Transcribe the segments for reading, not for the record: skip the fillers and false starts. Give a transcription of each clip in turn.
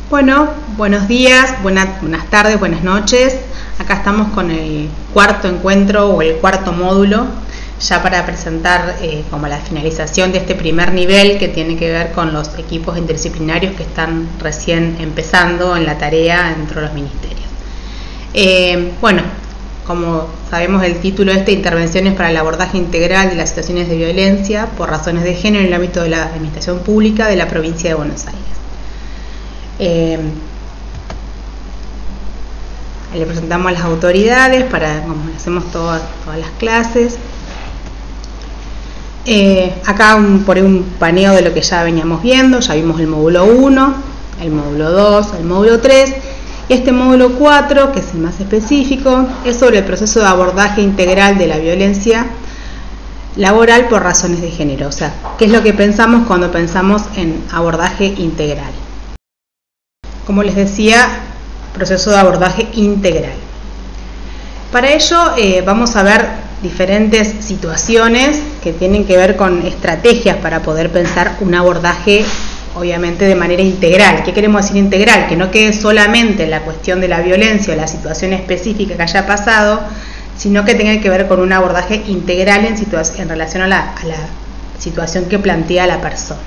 Bueno, buenos días, buenas tardes, buenas noches. Acá estamos con el cuarto encuentro o el cuarto módulo, ya para presentar como la finalización de este primer nivel que tiene que ver con los equipos interdisciplinarios que están recién empezando en la tarea dentro de los ministerios. Bueno, como sabemos, el título de esta intervención es para el abordaje integral de las situaciones de violencia por razones de género en el ámbito de la administración pública de la provincia de Buenos Aires. Le presentamos a las autoridades como hacemos todas las clases. Acá por un paneo de lo que ya veníamos viendo. Ya vimos el módulo 1, el módulo 2, el módulo 3 y este módulo 4, que es el más específico, es sobre el proceso de abordaje integral de la violencia laboral por razones de género. O sea, ¿qué es lo que pensamos cuando pensamos en abordaje integral? Como les decía, proceso de abordaje integral. Para ello vamos a ver diferentes situaciones que tienen que ver con estrategias para poder pensar un abordaje, obviamente, de manera integral. ¿Qué queremos decir integral? Que no quede solamente en la cuestión de la violencia o la situación específica que haya pasado, sino que tenga que ver con un abordaje integral en relación a la situación que plantea la persona.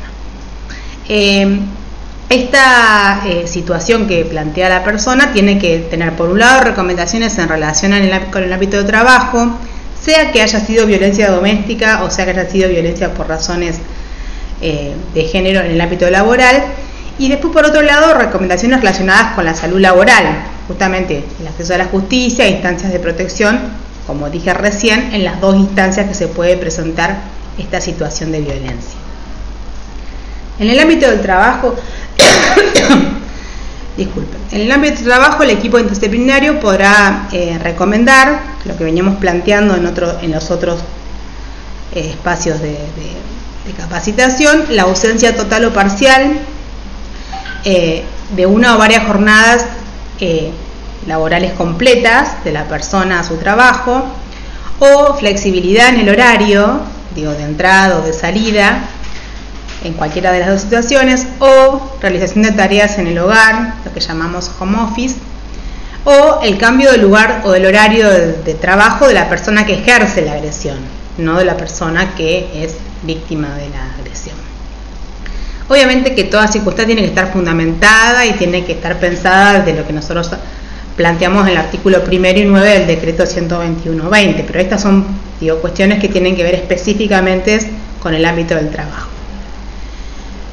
Esta situación que plantea la persona tiene que tener, por un lado, recomendaciones en relación con el ámbito de trabajo, sea que haya sido violencia doméstica o sea que haya sido violencia por razones de género en el ámbito laboral, y después, por otro lado, recomendaciones relacionadas con la salud laboral, justamente el acceso a la justicia e instancias de protección, como dije recién, en las dos instancias que se puede presentar esta situación de violencia. En el ámbito del trabajo, en el ámbito del trabajo, el equipo interdisciplinario podrá recomendar lo que veníamos planteando en los otros espacios de capacitación: la ausencia total o parcial de una o varias jornadas laborales completas de la persona a su trabajo, o flexibilidad en el horario, de entrada o de salida, en cualquiera de las dos situaciones, o realización de tareas en el hogar, lo que llamamos home office, o el cambio del lugar o del horario de trabajo de la persona que ejerce la agresión, no de la persona que es víctima de la agresión. Obviamente que toda circunstancia tiene que estar fundamentada y tiene que estar pensada desde lo que nosotros planteamos en el artículo 1 y 9 del decreto 121/20, pero estas son cuestiones que tienen que ver específicamente con el ámbito del trabajo.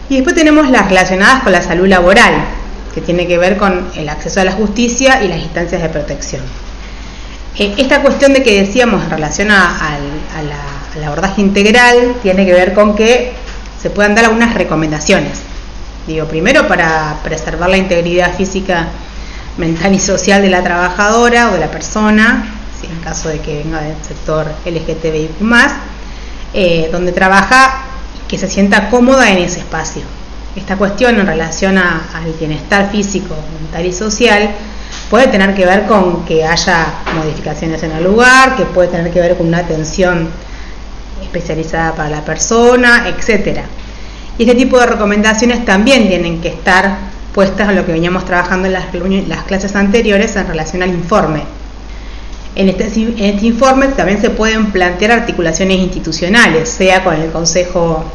Y después tenemos las relacionadas con la salud laboral, que tiene que ver con el acceso a la justicia y las instancias de protección. Esta cuestión de que decíamos en relación al abordaje integral tiene que ver con que se puedan dar algunas recomendaciones. Primero, para preservar la integridad física, mental y social de la trabajadora o de la persona, en caso de que venga del sector LGTBIQ+, donde trabaja, que se sienta cómoda en ese espacio. Esta cuestión en relación al bienestar físico, mental y social puede tener que ver con que haya modificaciones en el lugar, que puede tener que ver con una atención especializada para la persona, etc. Y este tipo de recomendaciones también tienen que estar puestas en lo que veníamos trabajando en las clases anteriores en relación al informe. En este informe también se pueden plantear articulaciones institucionales, sea con el Consejo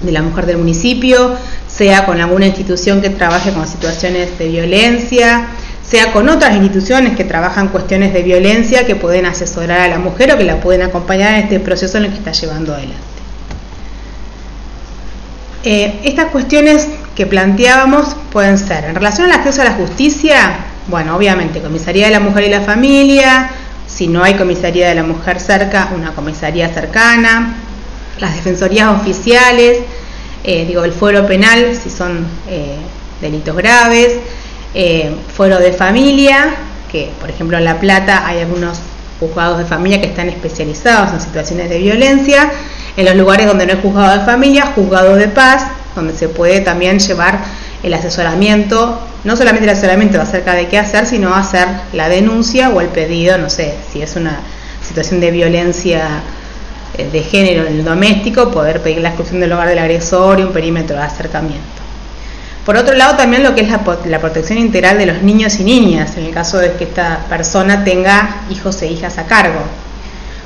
de la Mujer del municipio, sea con alguna institución que trabaje con situaciones de violencia, sea con otras instituciones que trabajan cuestiones de violencia, que pueden asesorar a la mujer o que la pueden acompañar en este proceso en el que está llevando adelante. Estas cuestiones que planteábamos pueden ser, en relación al acceso a la justicia, bueno, obviamente, Comisaría de la Mujer y la Familia. Si no hay Comisaría de la Mujer cerca, una comisaría cercana, las defensorías oficiales, el fuero penal si son delitos graves, fuero de familia, que por ejemplo en La Plata hay algunos juzgados de familia que están especializados en situaciones de violencia. En los lugares donde no hay juzgado de familia, juzgado de paz, donde se puede también llevar el asesoramiento, no solamente el asesoramiento acerca de qué hacer, sino hacer la denuncia o el pedido, no sé, si es una situación de violencia de género en el doméstico, poder pedir la exclusión del hogar del agresor y un perímetro de acercamiento. Por otro lado, también lo que es la protección integral de los niños y niñas, en el caso de que esta persona tenga hijos e hijas a cargo.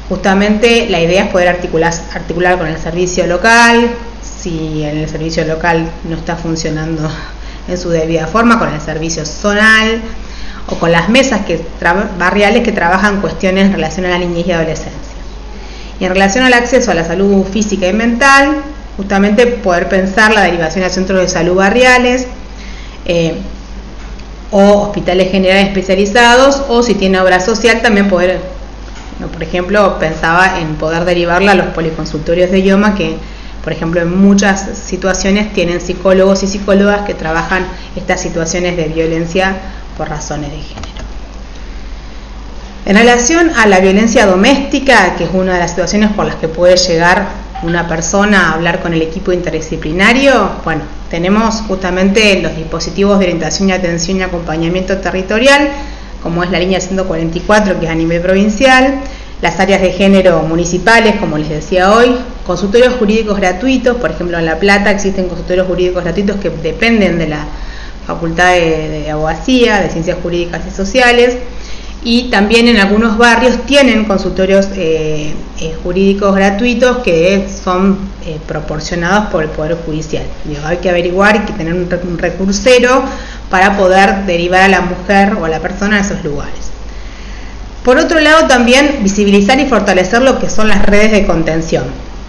Justamente la idea es poder articular con el servicio local, si en el servicio local no está funcionando en su debida forma, con el servicio zonal o con las mesas barriales que trabajan cuestiones en relación a la niñez y adolescencia. Y en relación al acceso a la salud física y mental, justamente poder pensar la derivación a centros de salud barriales o hospitales generales especializados, o si tiene obra social también poder, por ejemplo, pensaba en poder derivarla a los policonsultorios de idioma que, por ejemplo, en muchas situaciones tienen psicólogos y psicólogas que trabajan estas situaciones de violencia por razones de género. En relación a la violencia doméstica, que es una de las situaciones por las que puede llegar una persona a hablar con el equipo interdisciplinario, bueno, tenemos justamente los dispositivos de orientación y atención y acompañamiento territorial, como es la línea 144, que es a nivel provincial, las áreas de género municipales, como les decía hoy, consultorios jurídicos gratuitos. Por ejemplo, en La Plata existen consultorios jurídicos gratuitos que dependen de la Facultad de Abogacía, de Ciencias Jurídicas y Sociales, y también en algunos barrios tienen consultorios jurídicos gratuitos que son proporcionados por el Poder Judicial. Hay que averiguar, hay que tener un recursero para poder derivar a la mujer o a la persona a esos lugares. Por otro lado, también visibilizar y fortalecer lo que son las redes de contención,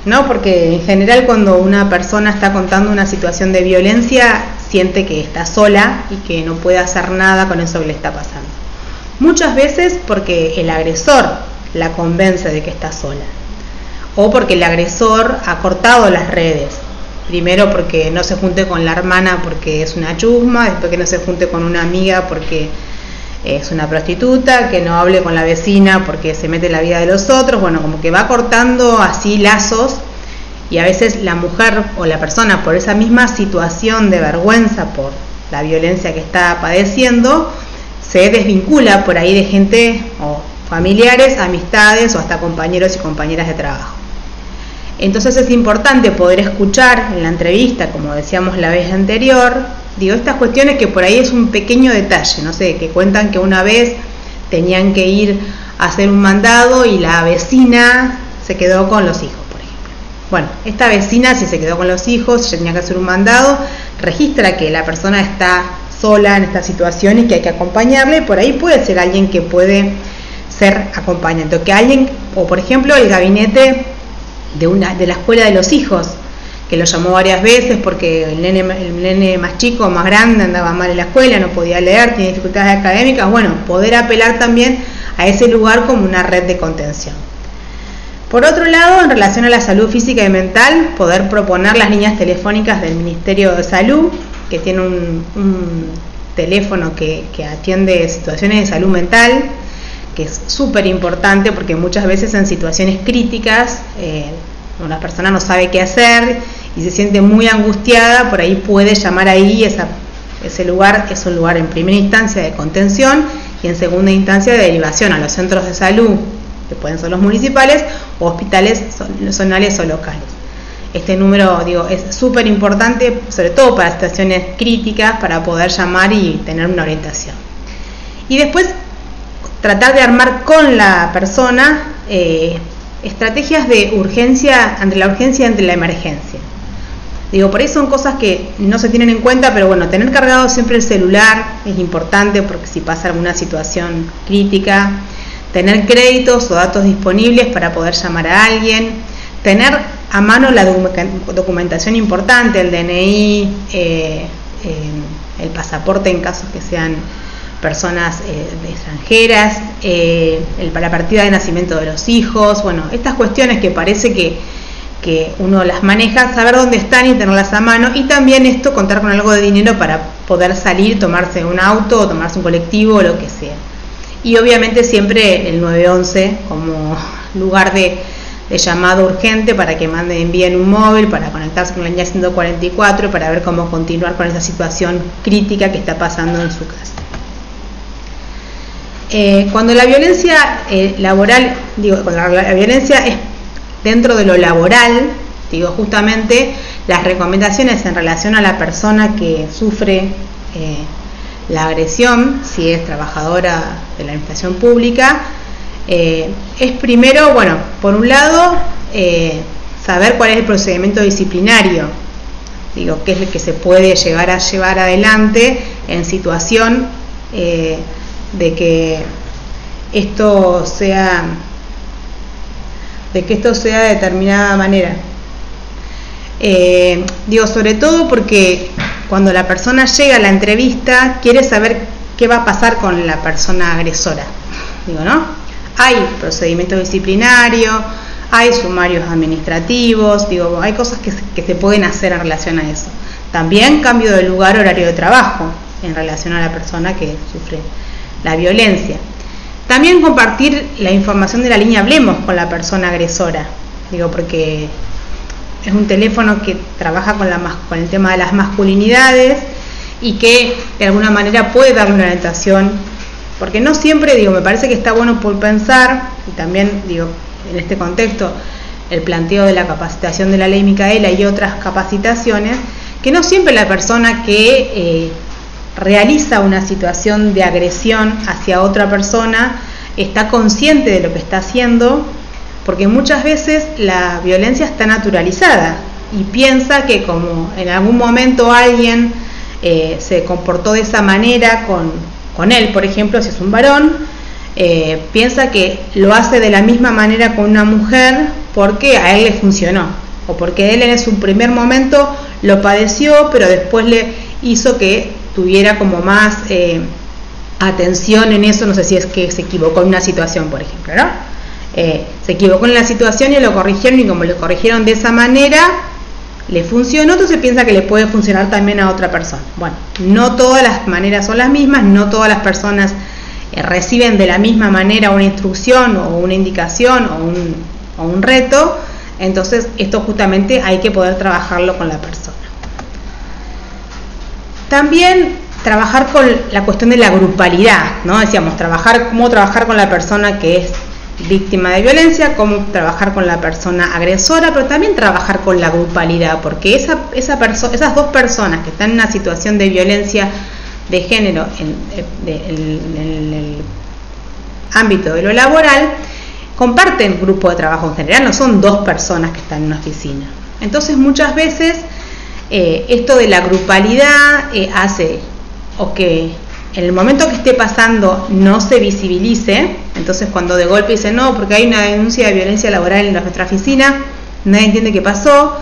¿no? Porque en general cuando una persona está contando una situación de violencia, siente que está sola y que no puede hacer nada con eso que le está pasando. Muchas veces porque el agresor la convence de que está sola, o porque el agresor ha cortado las redes. Primero porque no se junte con la hermana porque es una chusma, después que no se junte con una amiga porque es una prostituta, que no hable con la vecina porque se mete en la vida de los otros. Bueno, como que va cortando así lazos, y a veces la mujer o la persona, por esa misma situación de vergüenza por la violencia que está padeciendo, se desvincula por ahí de gente o familiares, amistades o hasta compañeros y compañeras de trabajo. Entonces es importante poder escuchar en la entrevista, como decíamos la vez anterior, estas cuestiones que por ahí es un pequeño detalle, no sé, que cuentan que una vez tenían que ir a hacer un mandado y la vecina se quedó con los hijos, por ejemplo. Bueno, esta vecina, si se quedó con los hijos, ya tenía que hacer un mandado, registra que la persona está sola en esta situación y que hay que acompañarle. Por ahí puede ser alguien que puede ser acompañante, que alguien, o por ejemplo el gabinete de la escuela de los hijos, que lo llamó varias veces porque el nene más chico, más grande, andaba mal en la escuela, no podía leer, tiene dificultades académicas. Bueno, poder apelar también a ese lugar como una red de contención. Por otro lado, en relación a la salud física y mental, poder proponer las líneas telefónicas del Ministerio de Salud, que tiene un teléfono que atiende situaciones de salud mental, que es súper importante porque muchas veces en situaciones críticas una persona no sabe qué hacer y se siente muy angustiada. Por ahí puede llamar ahí. Ese lugar es un lugar en primera instancia de contención y en segunda instancia de derivación a los centros de salud, que pueden ser los municipales o hospitales zonales o locales. Este número, es súper importante, sobre todo para situaciones críticas, para poder llamar y tener una orientación. Y después tratar de armar con la persona estrategias de urgencia, ante la urgencia y ante la emergencia. Por ahí son cosas que no se tienen en cuenta, pero bueno, tener cargado siempre el celular es importante porque si pasa alguna situación crítica, tener créditos o datos disponibles para poder llamar a alguien, tener a mano la documentación importante, el DNI, el pasaporte en caso que sean personas extranjeras, la partida de nacimiento de los hijos. Bueno, estas cuestiones que parece que uno las maneja, saber dónde están y tenerlas a mano, y también esto, contar con algo de dinero para poder salir, tomarse un auto o tomarse un colectivo o lo que sea. Y obviamente siempre el 911 como lugar de llamado urgente para que envíen un móvil, para conectarse con la línea 144 para ver cómo continuar con esa situación crítica que está pasando en su casa. Cuando la violencia laboral, cuando la violencia es dentro de lo laboral, justamente las recomendaciones en relación a la persona que sufre la agresión, si es trabajadora de la administración pública, es primero, bueno, por un lado, saber cuál es el procedimiento disciplinario, digo, qué es lo que se puede llegar a llevar adelante en situación de que esto sea de determinada manera. Digo, sobre todo porque cuando la persona llega a la entrevista quiere saber qué va a pasar con la persona agresora, digo, ¿no? Hay procedimientos disciplinarios, hay sumarios administrativos, digo, hay cosas que se pueden hacer en relación a eso. También cambio de lugar, horario de trabajo en relación a la persona que sufre la violencia. También compartir la información de la línea Hablemos con la persona agresora, digo, porque es un teléfono que trabaja con el tema de las masculinidades y que de alguna manera puede darle una orientación, porque no siempre, digo, me parece que está bueno por pensar, y también, digo, en este contexto, el planteo de la capacitación de la ley Micaela y otras capacitaciones, que no siempre la persona que realiza una situación de agresión hacia otra persona está consciente de lo que está haciendo, porque muchas veces la violencia está naturalizada y piensa que como en algún momento alguien se comportó de esa manera con él, por ejemplo, si es un varón, piensa que lo hace de la misma manera con una mujer porque a él le funcionó, o porque él en su primer momento lo padeció, pero después le hizo que tuviera como más atención en eso. No sé si es que se equivocó en una situación, por ejemplo, ¿no? Se equivocó en la situación y lo corrigieron, y como lo corrigieron de esa manera, le funcionó, entonces piensa que le puede funcionar también a otra persona. Bueno, no todas las maneras son las mismas, no todas las personas reciben de la misma manera una instrucción o una indicación o un reto, entonces esto justamente hay que poder trabajarlo con la persona. También trabajar con la cuestión de la grupalidad, ¿no? Decíamos, cómo trabajar con la persona que es víctima de violencia, cómo trabajar con la persona agresora, pero también trabajar con la grupalidad, porque esas dos personas que están en una situación de violencia de género en el ámbito de lo laboral, comparten grupo de trabajo en general, no son dos personas que están en una oficina. Entonces muchas veces esto de la grupalidad hace o que en el momento que esté pasando no se visibilice. Entonces cuando de golpe dicen no, porque hay una denuncia de violencia laboral en nuestra oficina, nadie entiende qué pasó,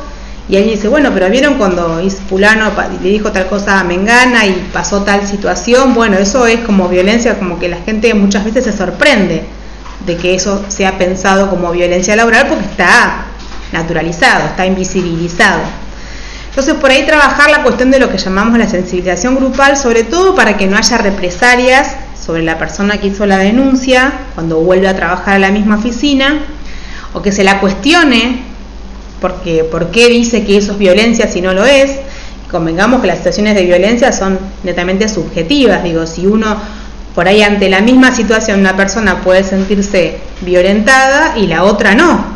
y alguien dice, bueno, pero vieron cuando fulano le dijo tal cosa a Mengana y pasó tal situación. Bueno, eso es como violencia, como que la gente muchas veces se sorprende de que eso sea pensado como violencia laboral porque está naturalizado, está invisibilizado. Entonces por ahí trabajar la cuestión de lo que llamamos la sensibilización grupal, sobre todo para que no haya represalias sobre la persona que hizo la denuncia cuando vuelve a trabajar a la misma oficina, o que se la cuestione porque por qué dice que eso es violencia si no lo es. Convengamos que las situaciones de violencia son netamente subjetivas, digo, si uno por ahí ante la misma situación una persona puede sentirse violentada y la otra no.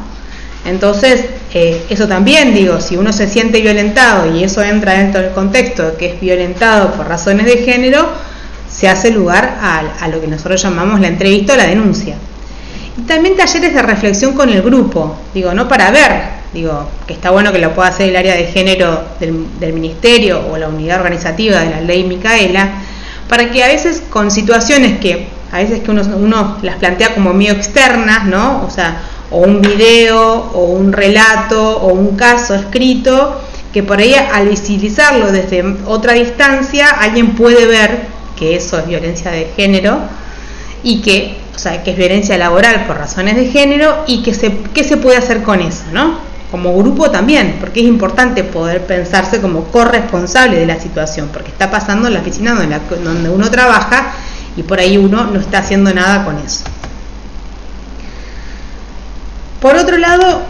Entonces, eso también, digo, si uno se siente violentado y eso entra dentro del contexto de que es violentado por razones de género, se hace lugar a lo que nosotros llamamos la entrevista o la denuncia. Y también talleres de reflexión con el grupo, digo, no para ver, digo, que está bueno que lo pueda hacer el área de género del ministerio o la unidad organizativa de la ley Micaela, para que a veces con situaciones que a veces que uno las plantea como medio externas, ¿no? O sea, o un video, o un relato, o un caso escrito, que por ahí al visibilizarlo desde otra distancia, alguien puede ver que eso es violencia de género, y que, o sea, que es violencia laboral por razones de género, y qué se puede hacer con eso, ¿no? Como grupo también, porque es importante poder pensarse como corresponsable de la situación, porque está pasando en la oficina donde uno trabaja, y por ahí uno no está haciendo nada con eso. Por otro lado,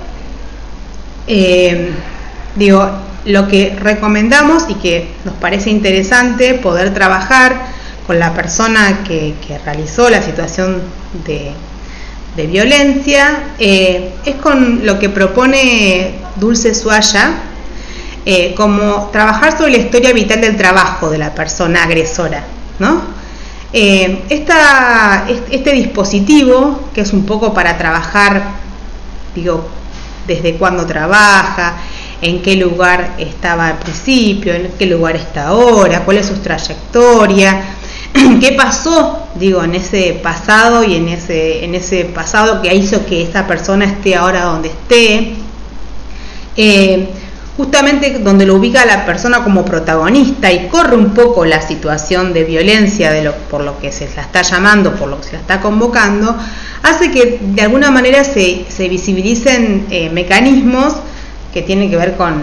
digo, lo que recomendamos y que nos parece interesante poder trabajar con la persona que realizó la situación de violencia, es con lo que propone Dulce Suaya, como trabajar sobre la historia vital del trabajo de la persona agresora, ¿no? Este dispositivo, que es un poco para trabajar, digo, desde cuándo trabaja, en qué lugar estaba al principio, en qué lugar está ahora, cuál es su trayectoria, qué pasó, digo, en ese pasado y en ese pasado que hizo que esta persona esté ahora donde esté, justamente donde lo ubica a la persona como protagonista y corre un poco la situación de violencia por lo que se la está llamando, por lo que se la está convocando, hace que de alguna manera se visibilicen mecanismos que tienen que ver con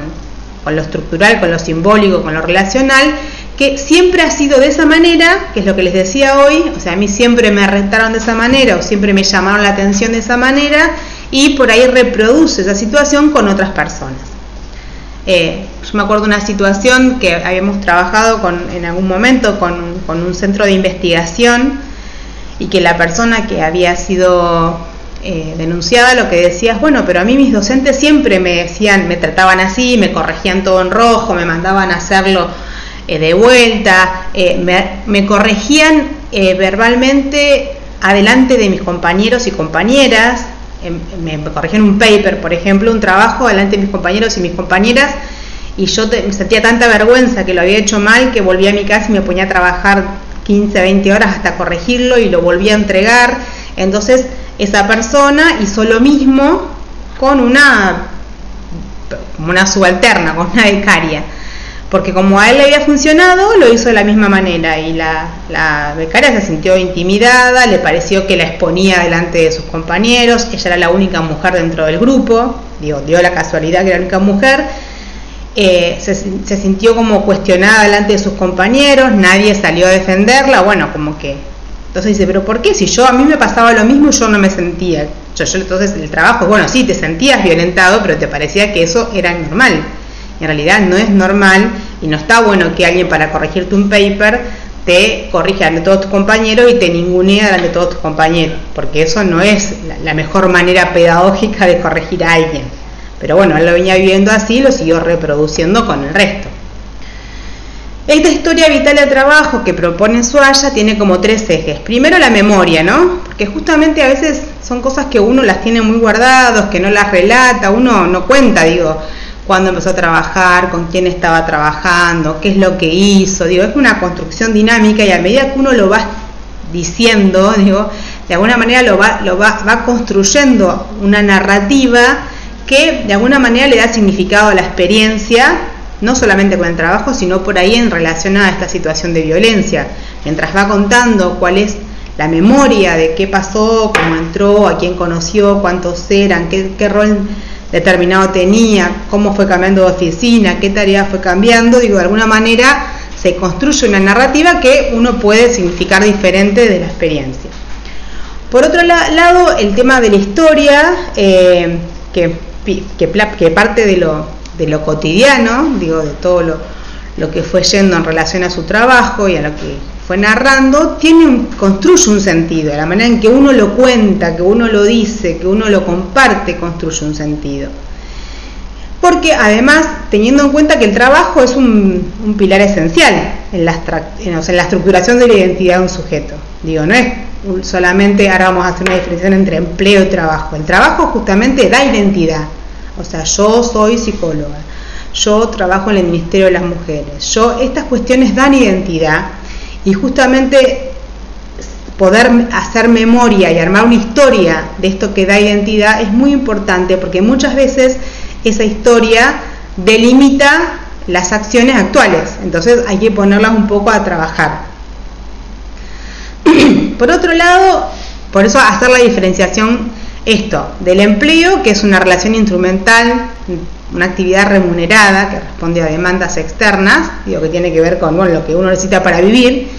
lo estructural, con lo simbólico, con lo relacional, que siempre ha sido de esa manera, que es lo que les decía hoy, o sea, a mí siempre me arrestaron de esa manera o siempre me llamaron la atención de esa manera, y por ahí reproduce esa situación con otras personas. Yo me acuerdo de una situación que habíamos trabajado en algún momento con un centro de investigación, y que la persona que había sido denunciada lo que decía es, bueno, pero a mí mis docentes siempre me decían, me trataban así, me corregían todo en rojo, me mandaban a hacerlo de vuelta, me corregían verbalmente adelante de mis compañeros y compañeras, me corregían un paper, por ejemplo, un trabajo delante de mis compañeros y mis compañeras, y yo me sentía tanta vergüenza que lo había hecho mal que volvía a mi casa y me ponía a trabajar 15, 20 horas hasta corregirlo y lo volvía a entregar. Entonces esa persona hizo lo mismo con una subalterna, con una becaria, porque como a él le había funcionado, lo hizo de la misma manera, y la becaria se sintió intimidada, le pareció que la exponía delante de sus compañeros, ella era la única mujer dentro del grupo, dio la casualidad que era la única mujer, se sintió como cuestionada delante de sus compañeros, nadie salió a defenderla, bueno, como que, entonces dice, pero ¿por qué? Si a mí me pasaba lo mismo y yo no me sentía, entonces el trabajo, bueno, sí, te sentías violentado, pero te parecía que eso era normal. En realidad no es normal y no está bueno que alguien para corregirte un paper te corrija delante de todos tus compañeros y te ningunea delante de todos tus compañeros, porque eso no es la mejor manera pedagógica de corregir a alguien. Pero bueno, él lo venía viviendo así y lo siguió reproduciendo con el resto. Esta historia vital de trabajo que propone Suaya tiene como 3 ejes. Primero, la memoria, ¿no? Porque justamente a veces son cosas que uno las tiene muy guardadas, que no las relata, uno no cuenta, digo, cuándo empezó a trabajar, con quién estaba trabajando, qué es lo que hizo, digo, es una construcción dinámica, y a medida que uno lo va diciendo, digo, de alguna manera va construyendo una narrativa que de alguna manera le da significado a la experiencia, no solamente con el trabajo, sino por ahí en relación a esta situación de violencia. Mientras va contando cuál es la memoria de qué pasó, cómo entró, a quién conoció, cuántos eran, qué rol determinado tenía, cómo fue cambiando de oficina, qué tarea fue cambiando, digo, de alguna manera se construye una narrativa que uno puede significar diferente de la experiencia. Por otro lado, el tema de la historia, que parte de lo cotidiano, digo, de todo lo que fue yendo en relación a su trabajo y a lo que fue narrando, construye un sentido. La manera en que uno lo cuenta, que uno lo dice, que uno lo comparte, construye un sentido. Porque además, teniendo en cuenta que el trabajo es un pilar esencial en la estructuración de la identidad de un sujeto. Digo, no es solamente, ahora vamos a hacer una diferenciación entre empleo y trabajo. El trabajo justamente da identidad. O sea, yo soy psicóloga, yo trabajo en el Ministerio de las Mujeres, estas cuestiones dan identidad, y justamente poder hacer memoria y armar una historia de esto que da identidad es muy importante, porque muchas veces esa historia delimita las acciones actuales, entonces hay que ponerlas un poco a trabajar. Por otro lado, por eso hacer la diferenciación del empleo, que es una relación instrumental, una actividad remunerada que responde a demandas externas, digo, que tiene que ver con lo que uno necesita para vivir,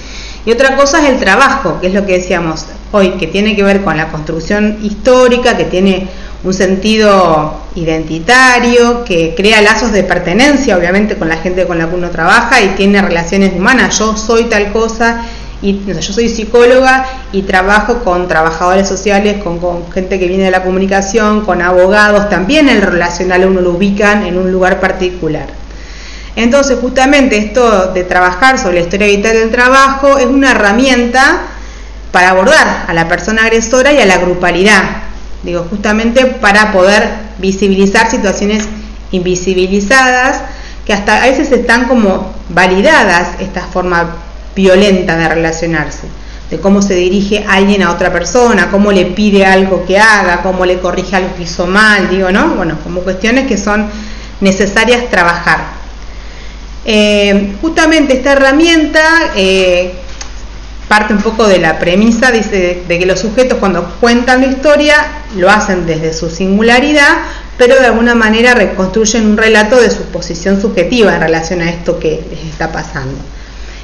y otra cosa es el trabajo, que es lo que decíamos hoy, que tiene que ver con la construcción histórica, que tiene un sentido identitario, que crea lazos de pertenencia, obviamente, con la gente con la que uno trabaja, y tiene relaciones humanas. Yo soy tal cosa, y yo soy psicóloga y trabajo con trabajadores sociales, con gente que viene de la comunicación, con abogados. También el relacional uno lo ubican en un lugar particular. Entonces, justamente esto de trabajar sobre la historia vital del trabajo es una herramienta para abordar a la persona agresora y a la grupalidad. Digo, justamente para poder visibilizar situaciones invisibilizadas, que hasta a veces están como validadas esta forma violenta de relacionarse, de cómo se dirige alguien a otra persona, cómo le pide algo que haga, cómo le corrige algo que hizo mal, digo, ¿no? Bueno, como cuestiones que son necesarias trabajar. Justamente esta herramienta parte un poco de la premisa, dice, de que los sujetos cuando cuentan la historia lo hacen desde su singularidad, pero de alguna manera reconstruyen un relato de su posición subjetiva en relación a esto que les está pasando.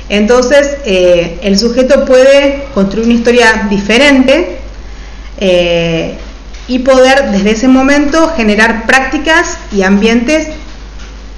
Entonces, el sujeto puede construir una historia diferente y poder desde ese momento generar prácticas y ambientes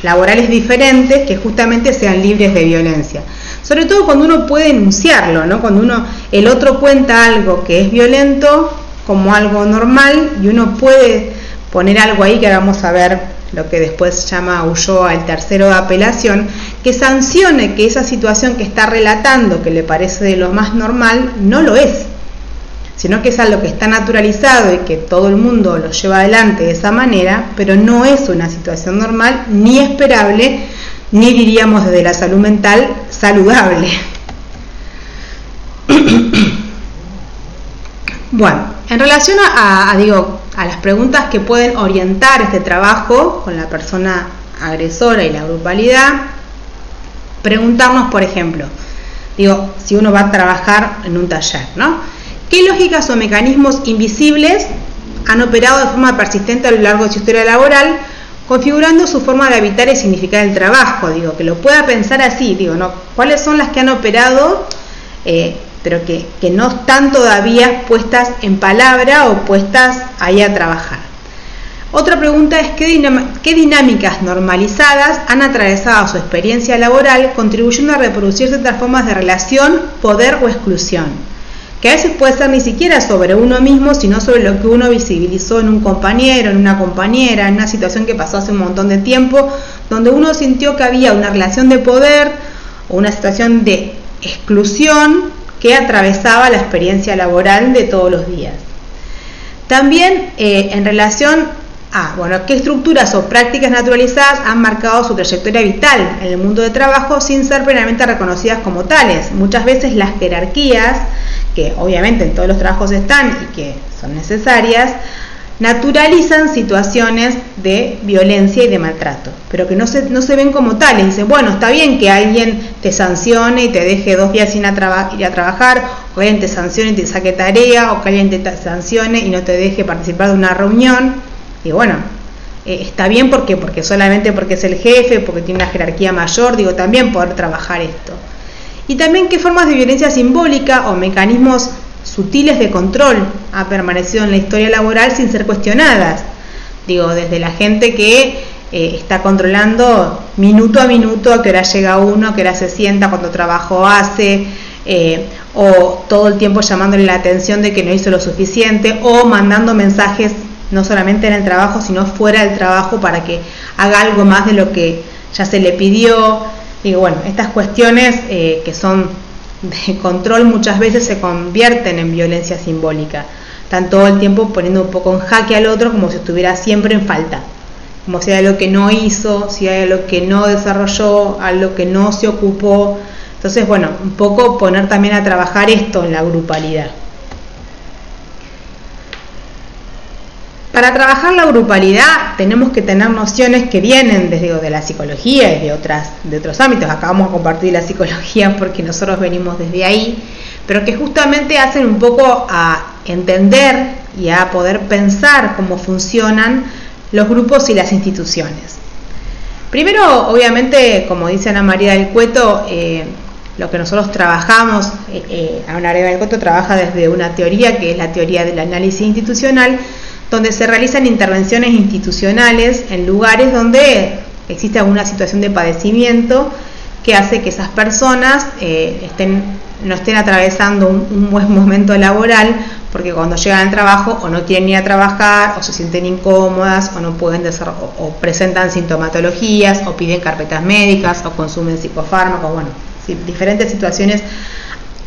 laborales diferentes que justamente sean libres de violencia. Sobre todo cuando uno puede enunciarlo, ¿no? Cuando el otro cuenta algo que es violento como algo normal y uno puede poner algo ahí que vamos a ver lo que después llama Ulloa el tercero de apelación, que sancione que esa situación que está relatando, que le parece de lo más normal, no lo es, sino que es algo que está naturalizado y que todo el mundo lo lleva adelante de esa manera, pero no es una situación normal, ni esperable, ni diríamos desde la salud mental, saludable. Bueno, en relación a las preguntas que pueden orientar este trabajo con la persona agresora y la grupalidad, preguntarnos, por ejemplo, si uno va a trabajar en un taller, ¿no? ¿Qué lógicas o mecanismos invisibles han operado de forma persistente a lo largo de su historia laboral, configurando su forma de habitar y significar el trabajo? Que lo pueda pensar así, ¿no? ¿Cuáles son las que han operado, pero que no están todavía puestas en palabra o puestas ahí a trabajar? Otra pregunta es ¿qué dinámicas normalizadas han atravesado su experiencia laboral, contribuyendo a reproducir ciertas formas de relación, poder o exclusión? Que a veces puede ser ni siquiera sobre uno mismo, sino sobre lo que uno visibilizó en un compañero, en una compañera, en una situación que pasó hace un montón de tiempo, donde uno sintió que había una relación de poder o una situación de exclusión que atravesaba la experiencia laboral de todos los días. También en relación a, qué estructuras o prácticas naturalizadas han marcado su trayectoria vital en el mundo de trabajo sin ser plenamente reconocidas como tales. Muchas veces las jerarquías, que obviamente en todos los trabajos están y que son necesarias, naturalizan situaciones de violencia y de maltrato, pero que no se ven como tales. Dicen, bueno, está bien que alguien te sancione y te deje 2 días sin ir a trabajar, o que alguien te sancione y te saque tarea, o que alguien te sancione y no te deje participar de una reunión. Y bueno, está bien porque solamente porque es el jefe, porque tiene una jerarquía mayor, también poder trabajar esto. Y también qué formas de violencia simbólica o mecanismos sutiles de control ha permanecido en la historia laboral sin ser cuestionadas. Desde la gente que está controlando minuto a minuto a qué hora llega uno, a qué hora se sienta, cuánto trabajo hace, o todo el tiempo llamándole la atención de que no hizo lo suficiente, o mandando mensajes no solamente en el trabajo, sino fuera del trabajo para que haga algo más de lo que ya se le pidió. Estas cuestiones que son de control muchas veces se convierten en violencia simbólica. Están todo el tiempo poniendo un poco en jaque al otro como si estuviera siempre en falta. Como si hay algo que no hizo, si hay algo que no desarrolló, algo que no se ocupó. Entonces, un poco poner también a trabajar esto en la grupalidad. Para trabajar la grupalidad tenemos que tener nociones que vienen de la psicología y de otros ámbitos. Acá vamos a compartir la psicología porque nosotros venimos desde ahí, pero que justamente hacen un poco a entender y a poder pensar cómo funcionan los grupos y las instituciones. Primero, obviamente, como dice Ana María del Cueto, lo que nosotros trabajamos, Ana María del Cueto trabaja desde una teoría que es la teoría del análisis institucional, donde se realizan intervenciones institucionales en lugares donde existe alguna situación de padecimiento que hace que esas personas estén no estén atravesando un buen momento laboral, porque cuando llegan al trabajo o no quieren ir a trabajar, o se sienten incómodas, o no pueden o presentan sintomatologías, o piden carpetas médicas, o consumen psicofármacos, bueno, sí, diferentes situaciones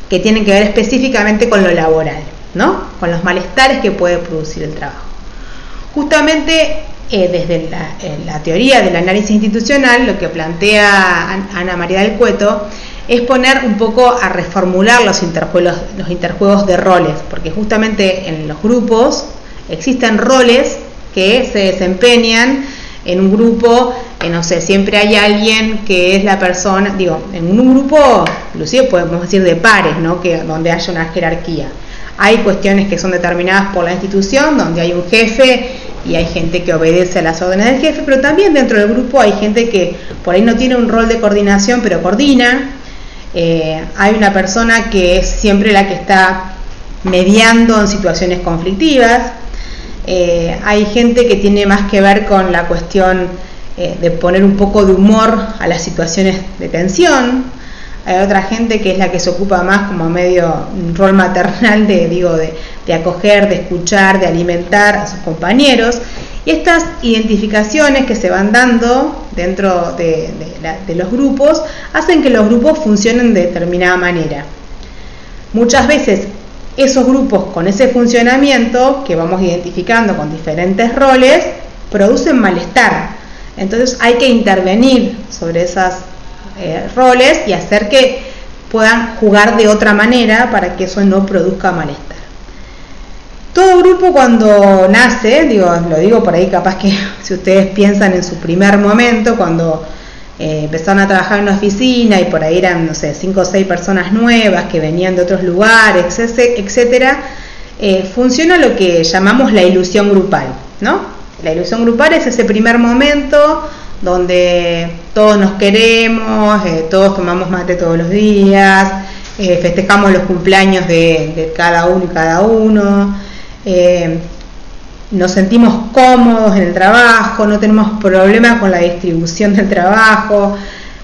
que tienen que ver específicamente con lo laboral, ¿no? Con los malestares que puede producir el trabajo. Justamente desde la teoría del análisis institucional, lo que plantea Ana María del Cueto es poner un poco a reformular los interjuegos de roles, porque justamente en los grupos existen roles que se desempeñan en un grupo, no sé, siempre hay alguien que es la persona, digo, en un grupo, inclusive podemos decir de pares, ¿no? Donde haya una jerarquía. Hay cuestiones que son determinadas por la institución, donde hay un jefe y hay gente que obedece a las órdenes del jefe, pero también dentro del grupo hay gente que por ahí no tiene un rol de coordinación, pero coordina. Hay una persona que es siempre la que está mediando en situaciones conflictivas. Hay gente que tiene más que ver con la cuestión de poner un poco de humor a las situaciones de tensión. Hay otra gente que es la que se ocupa más como medio un rol maternal de acoger, de escuchar, de alimentar a sus compañeros. Y estas identificaciones que se van dando dentro de los grupos hacen que los grupos funcionen de determinada manera. Muchas veces esos grupos con ese funcionamiento que vamos identificando con diferentes roles producen malestar. Entonces hay que intervenir sobre esos roles y hacer que puedan jugar de otra manera para que eso no produzca malestar. Todo grupo cuando nace, lo digo por ahí, capaz que si ustedes piensan en su primer momento, cuando empezaron a trabajar en una oficina y por ahí eran, no sé, 5 o 6 personas nuevas que venían de otros lugares, etcétera, funciona lo que llamamos la ilusión grupal, ¿no? La ilusión grupal es ese primer momento donde todos nos queremos, todos tomamos mate todos los días, festejamos los cumpleaños de cada uno y cada uno, nos sentimos cómodos en el trabajo, no tenemos problemas con la distribución del trabajo.